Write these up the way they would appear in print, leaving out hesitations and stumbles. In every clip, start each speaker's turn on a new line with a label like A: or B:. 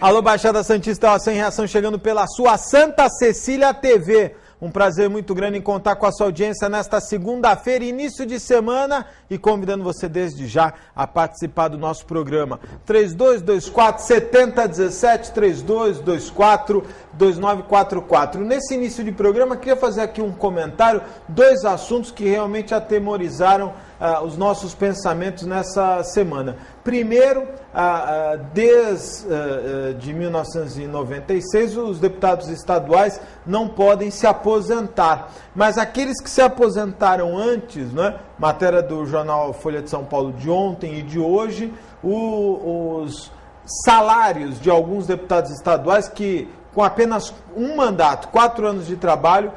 A: Alô, Baixada Santista, sem reação chegando pela sua Santa Cecília TV. Um prazer muito grande em contar com a sua audiência nesta segunda-feira, início de semana, e convidando você desde já a participar do nosso programa. 3224-7017, 3224-2944. Nesse início de programa, queria fazer aqui um comentário, dois assuntos que realmente atemorizaram os nossos pensamentos nessa semana. Primeiro, desde 1996, os deputados estaduais não podem se aposentar. Mas aqueles que se aposentaram antes, né, matéria do jornal Folha de São Paulo de ontem e de hoje, os salários de alguns deputados estaduais que, com apenas um mandato, 4 anos de trabalho,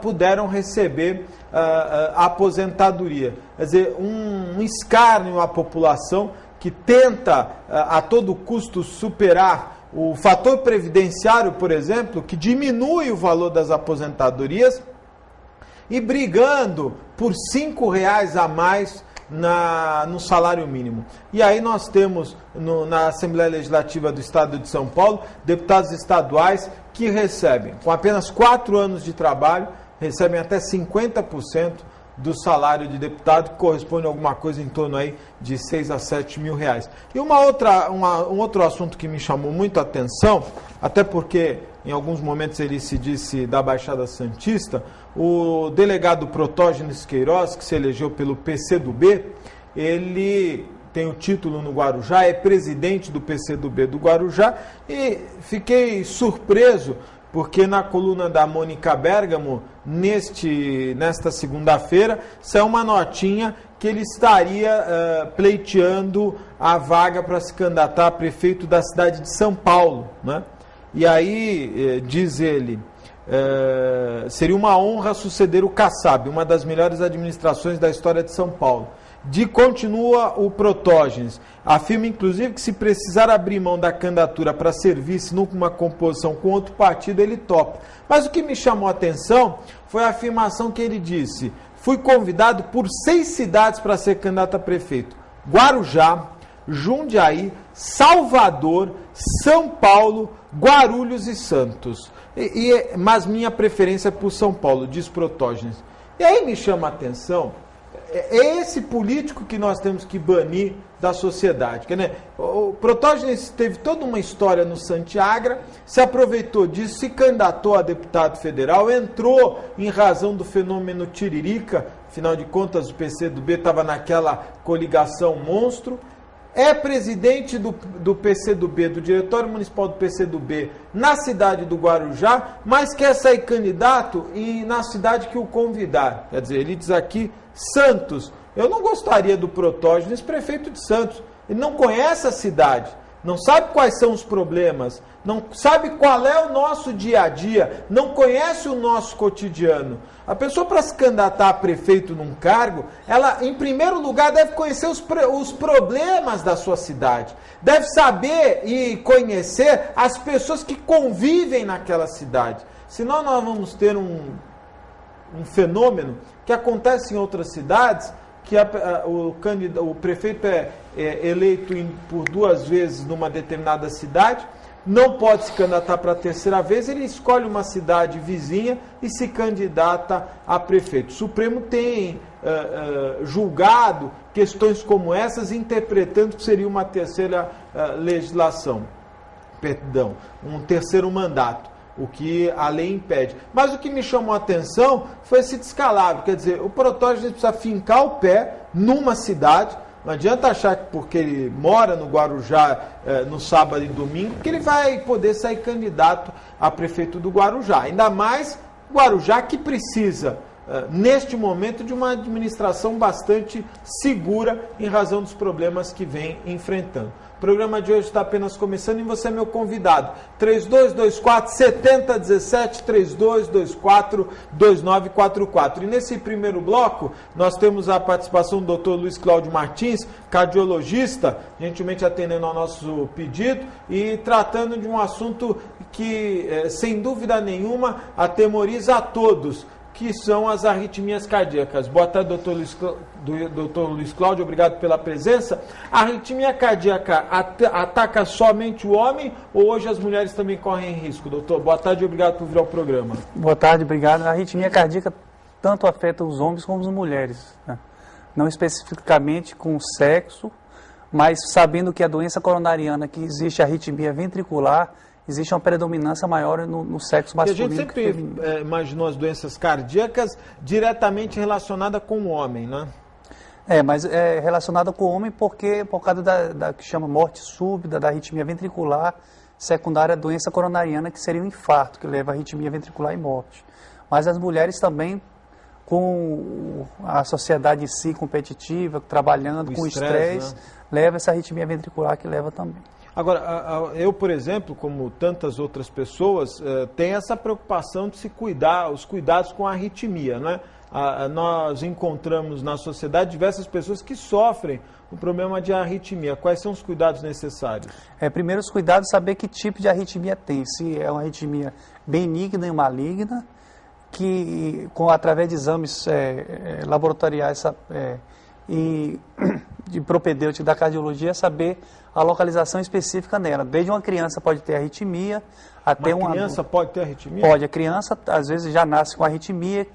A: puderam receber a aposentadoria. Quer dizer, um escárnio à população que tenta a todo custo superar o fator previdenciário, por exemplo, que diminui o valor das aposentadorias, e brigando por R$5 a mais no salário mínimo. E aí nós temos na Assembleia Legislativa do Estado de São Paulo, deputados estaduais que recebem, com apenas 4 anos de trabalho, recebem até 50% do salário de deputado, que corresponde a alguma coisa em torno aí de 6 a 7 mil reais. E um outro assunto que me chamou muito a atenção, até porque em alguns momentos ele se disse da Baixada Santista, o delegado Protógenes Queiroz, que se elegeu pelo PCdoB, ele tem o título no Guarujá, é presidente do PCdoB do Guarujá, e fiquei surpreso porque na coluna da Mônica Bergamo, nesta segunda-feira, saiu uma notinha que ele estaria pleiteando a vaga para se candidatar a prefeito da cidade de São Paulo, né? E aí, diz ele, seria uma honra suceder o Kassab, uma das melhores administrações da história de São Paulo. Continua o Protógenes, afirma inclusive que se precisar abrir mão da candidatura para servir-se numa composição com outro partido, ele topa. Mas o que me chamou a atenção foi a afirmação que ele disse: fui convidado por 6 cidades para ser candidato a prefeito: Guarujá, Jundiaí, Salvador, São Paulo, Guarulhos e Santos. Mas minha preferência é por São Paulo, diz Protógenes. E aí me chama a atenção, é esse político que nós temos que banir da sociedade. Né? O Protógenes teve toda uma história no Santiagra, se aproveitou disso, se candidatou a deputado federal, entrou em razão do fenômeno Tiririca, afinal de contas o PCdoB estava naquela coligação monstro, é presidente do PCdoB, do Diretório Municipal do PCdoB, na cidade do Guarujá, mas quer sair candidato na cidade que o convidar. Quer dizer, ele diz aqui, Santos. Eu não gostaria do Protógenes prefeito de Santos. Ele não conhece a cidade, não sabe quais são os problemas, não sabe qual é o nosso dia a dia, não conhece o nosso cotidiano. A pessoa, para se candidatar a prefeito num cargo, ela, em primeiro lugar, deve conhecer os problemas da sua cidade, deve saber e conhecer as pessoas que convivem naquela cidade. Senão nós vamos ter um fenômeno que acontece em outras cidades, que o prefeito é eleito por 2 vezes numa determinada cidade, não pode se candidatar para a 3ª vez, ele escolhe uma cidade vizinha e se candidata a prefeito. O Supremo tem julgado questões como essas, interpretando que seria uma 3ª legislação, perdão, um 3º mandato, o que a lei impede. Mas o que me chamou a atenção foi esse descalabro, quer dizer, o Protógenes precisa fincar o pé numa cidade. Não adianta achar que porque ele mora no Guarujá no sábado e domingo, que ele vai poder sair candidato a prefeito do Guarujá. Ainda mais Guarujá, que precisa, neste momento, de uma administração bastante segura em razão dos problemas que vem enfrentando. O programa de hoje está apenas começando e você é meu convidado. 3224-7017, 3224-2944. E nesse primeiro bloco, nós temos a participação do Dr. Luiz Cláudio Martins, cardiologista, gentilmente atendendo ao nosso pedido e tratando de um assunto que, sem dúvida nenhuma, atemoriza a todos, que são as arritmias cardíacas. Boa tarde, doutor Luiz Cláudio, obrigado pela presença. A arritmia cardíaca ataca somente o homem ou hoje as mulheres também correm risco, doutor? Boa tarde e obrigado por vir ao programa.
B: Boa tarde, obrigado. A arritmia cardíaca tanto afeta os homens como as mulheres, né? Não especificamente com o sexo, mas sabendo que a doença coronariana, que existe a arritmia ventricular, existe uma predominância maior no sexo masculino.
A: Porque a gente sempre imaginou as doenças cardíacas diretamente relacionadas com o homem, né?
B: Mas é relacionada com o homem por causa da que chama morte súbita, da arritmia ventricular, secundária à doença coronariana, que seria o infarto, que leva à arritmia ventricular e morte. Mas as mulheres também, com a sociedade em si competitiva, trabalhando com estresse, né? Leva essa arritmia ventricular que leva também.
A: Agora, eu, por exemplo, como tantas outras pessoas, tenho essa preocupação de se cuidar, os cuidados com a arritmia, né? Nós encontramos na sociedade diversas pessoas que sofrem o problema de arritmia. Quais são os cuidados necessários?
B: Primeiro, os cuidados, saber que tipo de arritmia tem. Se é uma arritmia benigna e maligna, que através de exames laboratoriais e de propedêutica da cardiologia, saber a localização específica nela. Desde uma criança pode ter arritmia até uma
A: criança pode ter arritmia?
B: Pode. A criança, às vezes, já nasce com arritmia,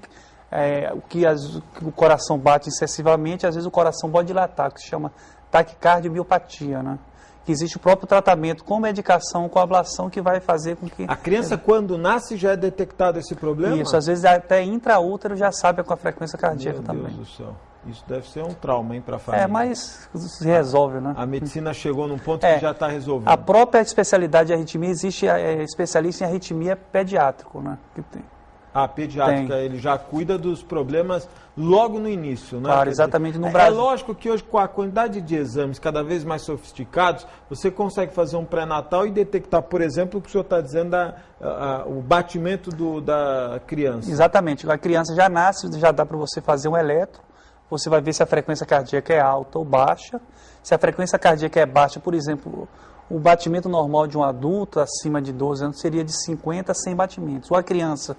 B: o coração bate excessivamente, às vezes o coração pode dilatar, que se chama taquicardiomiopatía, né? Que existe o próprio tratamento com medicação, com ablação, que vai fazer com que...
A: A criança, quando nasce, já é detectado esse problema?
B: Isso, às vezes até intraútero já sabe com a frequência cardíaca também.
A: Meu Deus do céu. Isso deve ser um trauma, hein, para a família.
B: Mas se resolve, né?
A: A medicina chegou num ponto que já está resolvido.
B: A própria especialidade de arritmia, existe especialista em arritmia pediátrico, né? Que tem.
A: A pediátrica, ele já cuida dos problemas logo no início, né?
B: Claro, exatamente no Brasil.
A: É lógico que hoje, com a quantidade de exames cada vez mais sofisticados, você consegue fazer um pré-natal e detectar, por exemplo, o que o senhor está dizendo, o batimento da criança.
B: Exatamente. A criança já nasce, já dá para você fazer um eletro, você vai ver se a frequência cardíaca é alta ou baixa. Se a frequência cardíaca é baixa, por exemplo, o batimento normal de um adulto acima de 12 anos seria de 50 a 100 batimentos. Ou a criança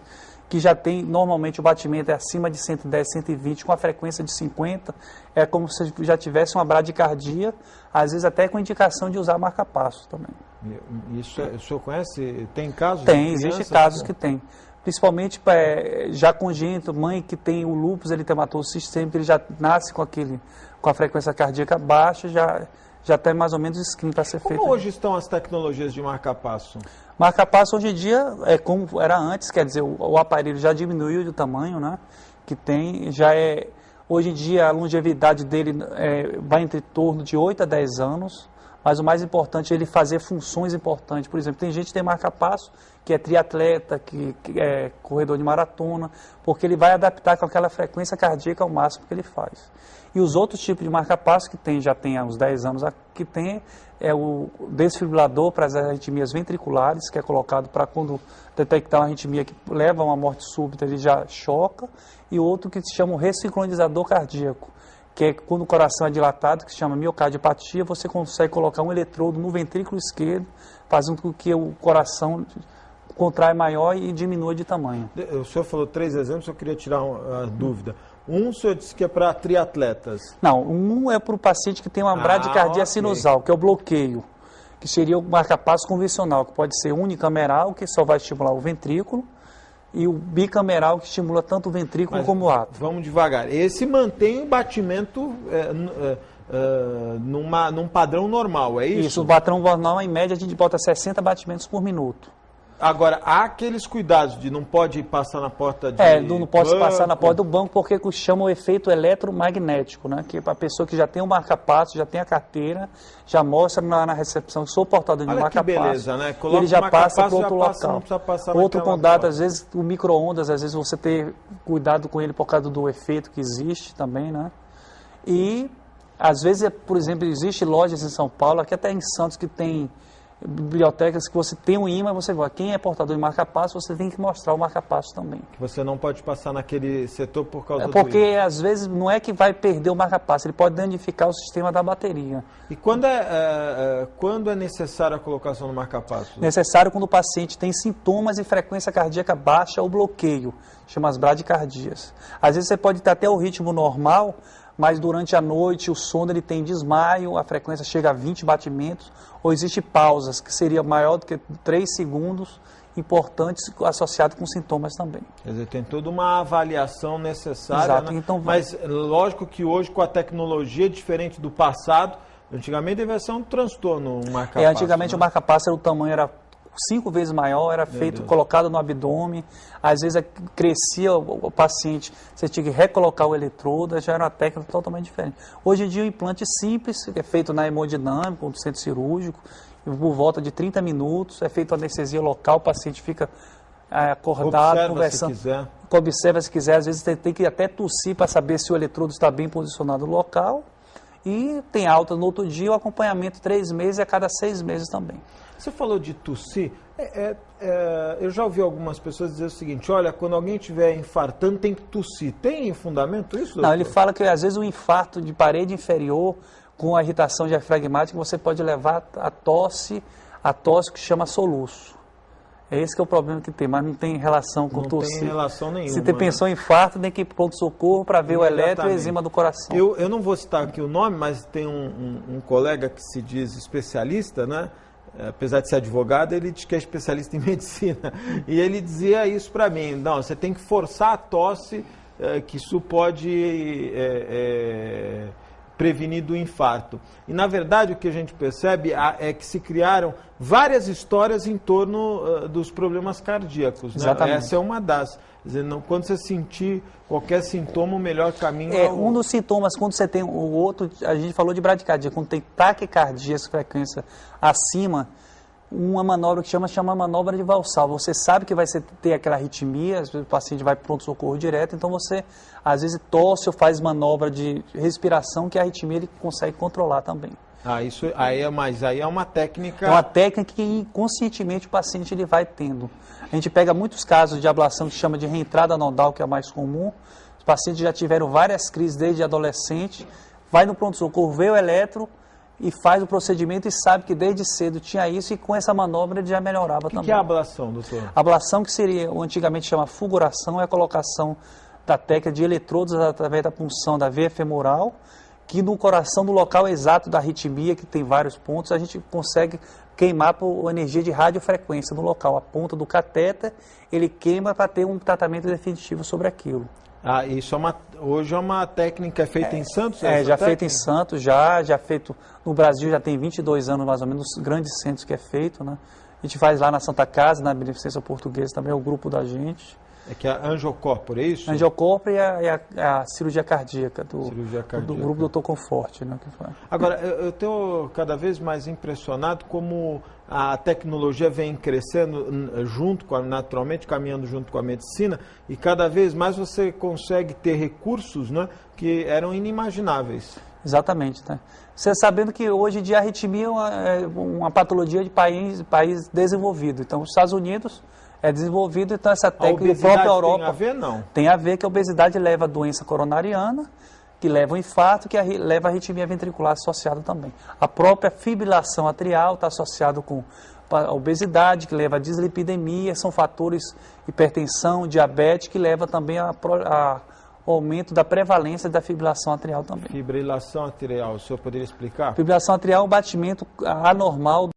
B: que já tem, normalmente o batimento é acima de 110, 120, com a frequência de 50, é como se já tivesse uma bradicardia, às vezes até com indicação de usar marca-passo também.
A: Isso, o senhor conhece? Tem casos?
B: Tem, existem casos que tem. Principalmente já congênito, mãe que tem o lúpus eritematoso sistêmico, ele já nasce com a frequência cardíaca baixa, já tem mais ou menos screen para ser feito.
A: Como hoje estão as tecnologias de marca-passo?
B: Marca-passo hoje em dia é como era antes, quer dizer, o aparelho já diminuiu de tamanho, né? Que tem, hoje em dia a longevidade dele vai entre torno de 8 a 10 anos, mas o mais importante é ele fazer funções importantes. Por exemplo, tem gente que tem marca-passo, que é triatleta, que é corredor de maratona, porque ele vai adaptar com aquela frequência cardíaca ao máximo que ele faz. E os outros tipos de marca-passo que já tem há uns 10 anos, que tem é o desfibrilador para as arritmias ventriculares, que é colocado para quando detectar uma arritmia que leva a uma morte súbita, ele já choca, e outro que se chama o ressincronizador cardíaco, que é quando o coração é dilatado, que se chama miocardiopatia, você consegue colocar um eletrodo no ventrículo esquerdo, fazendo com que o coração contrai maior e diminua de tamanho.
A: O senhor falou 3 exemplos, eu queria tirar uma dúvida. O senhor disse que é para triatletas.
B: Não, um é para o paciente que tem uma bradicardia sinusal, que é o bloqueio, que seria o marca-passo convencional, que pode ser unicameral, que só vai estimular o ventrículo, e o bicameral, que estimula tanto o ventrículo como o átrio.
A: Vamos devagar. Esse mantém o batimento num padrão normal, é isso?
B: Isso, o padrão normal, em média, a gente bota 60 batimentos por minuto.
A: Agora, há aqueles cuidados de não pode passar na porta de
B: não pode
A: banco.
B: Passar na porta do banco, porque chama o efeito eletromagnético, né? Que a pessoa que já tem o marca-passo, já tem a carteira, já mostra na recepção que sou portador de marca-passo.
A: Beleza, né?
B: E ele já passa para outro local.
A: Não precisa passar
B: outro contato, às vezes o micro-ondas, às vezes você ter cuidado com ele por causa do efeito que existe também, né? E, às vezes, por exemplo, existe lojas em São Paulo, aqui até em Santos, que tem bibliotecas que você tem um imã, você vai. Quem é portador de marca-passo, você tem que mostrar o marca-passo também.
A: Você não pode passar naquele setor por causa
B: porque às vezes não é que vai perder o marca-passo, ele pode danificar o sistema da bateria.
A: E quando é necessária a colocação do marca-passo?
B: Necessário quando o paciente tem sintomas e frequência cardíaca baixa ou bloqueio, chama as bradicardias. Às vezes você pode ter até o ritmo normal, mas durante a noite o sono ele tem desmaio, a frequência chega a 20 batimentos, ou existe pausas, que seria maior do que 3 segundos, importantes, associado com sintomas também.
A: Quer dizer, tem toda uma avaliação necessária.
B: Exato.
A: Né?
B: Então,
A: mas lógico que hoje, com a tecnologia diferente do passado, antigamente devia ser um transtorno, um marca-passo.
B: Antigamente o marca-passo, o tamanho era 5 vezes maior, era feito, colocado no abdômen, às vezes crescia o paciente, você tinha que recolocar o eletrodo, já era uma técnica totalmente diferente. Hoje em dia o implante simples, que é feito na hemodinâmica, no centro cirúrgico, por volta de 30 minutos, é feito anestesia local, o paciente fica acordado, conversando. Observa se quiser, às vezes tem que até tossir para saber se o eletrodo está bem posicionado no local, e tem alta no outro dia, o acompanhamento 3 meses e a cada 6 meses também.
A: Você falou de tossir, eu já ouvi algumas pessoas dizer o seguinte, olha, quando alguém estiver infartando tem que tossir. Tem fundamento isso, doutor?
B: Não, ele fala que às vezes o infarto de parede inferior com a irritação diafragmática você pode levar a tosse que chama soluço. É esse que é o problema que tem, mas não tem relação com tossir. Não tem
A: relação nenhuma.
B: Se você pensou em infarto, tem que ir para o pronto-socorro para ver o eletro e o enzima do coração.
A: Eu não vou citar aqui o nome, mas tem um colega que se diz especialista, né? Apesar de ser advogado, ele diz que é especialista em medicina. E ele dizia isso para mim, não, você tem que forçar a tosse, que isso pode prevenir do infarto. E, na verdade, o que a gente percebe é que se criaram várias histórias em torno dos problemas cardíacos. Né?
B: Exatamente.
A: Essa é uma das. Quer dizer, quando você sentir qualquer sintoma, o melhor caminho
B: um dos sintomas, quando você tem o outro, a gente falou de bradicardia, quando tem taquicardia, frequência acima, uma manobra que chama manobra de Valsalva. Você sabe que vai ter aquela arritmia, às vezes o paciente vai para o pronto-socorro direto, então você, às vezes, tosse ou faz manobra de respiração que a arritmia ele consegue controlar também.
A: Mas aí é uma técnica...
B: É uma técnica que inconscientemente o paciente ele vai tendo. A gente pega muitos casos de ablação que chama de reentrada nodal, que é a mais comum. Os pacientes já tiveram várias crises desde adolescente, vai no pronto-socorro, vê o eletro e faz o procedimento e sabe que desde cedo tinha isso e com essa manobra ele já melhorava também.
A: O que é a ablação, doutor?
B: A ablação, que seria, antigamente chama fulguração, é a colocação da técnica de eletrodos através da punção da veia femoral, que no coração, no local exato da arritmia, que tem vários pontos, a gente consegue queimar por energia de radiofrequência no local. A ponta do catéter, ele queima para ter um tratamento definitivo sobre aquilo.
A: Isso hoje é uma técnica feita em Santos?
B: Feita em Santos, já feito no Brasil, já tem 22 anos mais ou menos, nos grandes centros que é feito, né? A gente faz lá na Santa Casa, na Beneficência Portuguesa, também é o grupo da gente.
A: É que é a Angiocorpora, é isso?
B: A Angiocorpora e a cirurgia cardíaca do grupo Dr. Conforte. Né, que foi.
A: Agora, eu estou cada vez mais impressionado como a tecnologia vem crescendo naturalmente, caminhando junto com a medicina, e cada vez mais você consegue ter recursos, né, que eram inimagináveis.
B: Exatamente. Né? Você sabendo que hoje em dia a arritmia é uma patologia de país desenvolvido. Então, os Estados Unidos é desenvolvido, então essa técnica da própria Europa...
A: Tem a ver, não?
B: Tem a ver que a obesidade leva a doença coronariana, que leva ao infarto, que leva a arritmia ventricular associada também. A própria fibrilação atrial está associada com a obesidade, que leva a dislipidemia, são fatores hipertensão, diabetes, que leva também ao aumento da prevalência da fibrilação atrial também.
A: Fibrilação atrial, o senhor poderia explicar?
B: Fibrilação atrial é um batimento anormal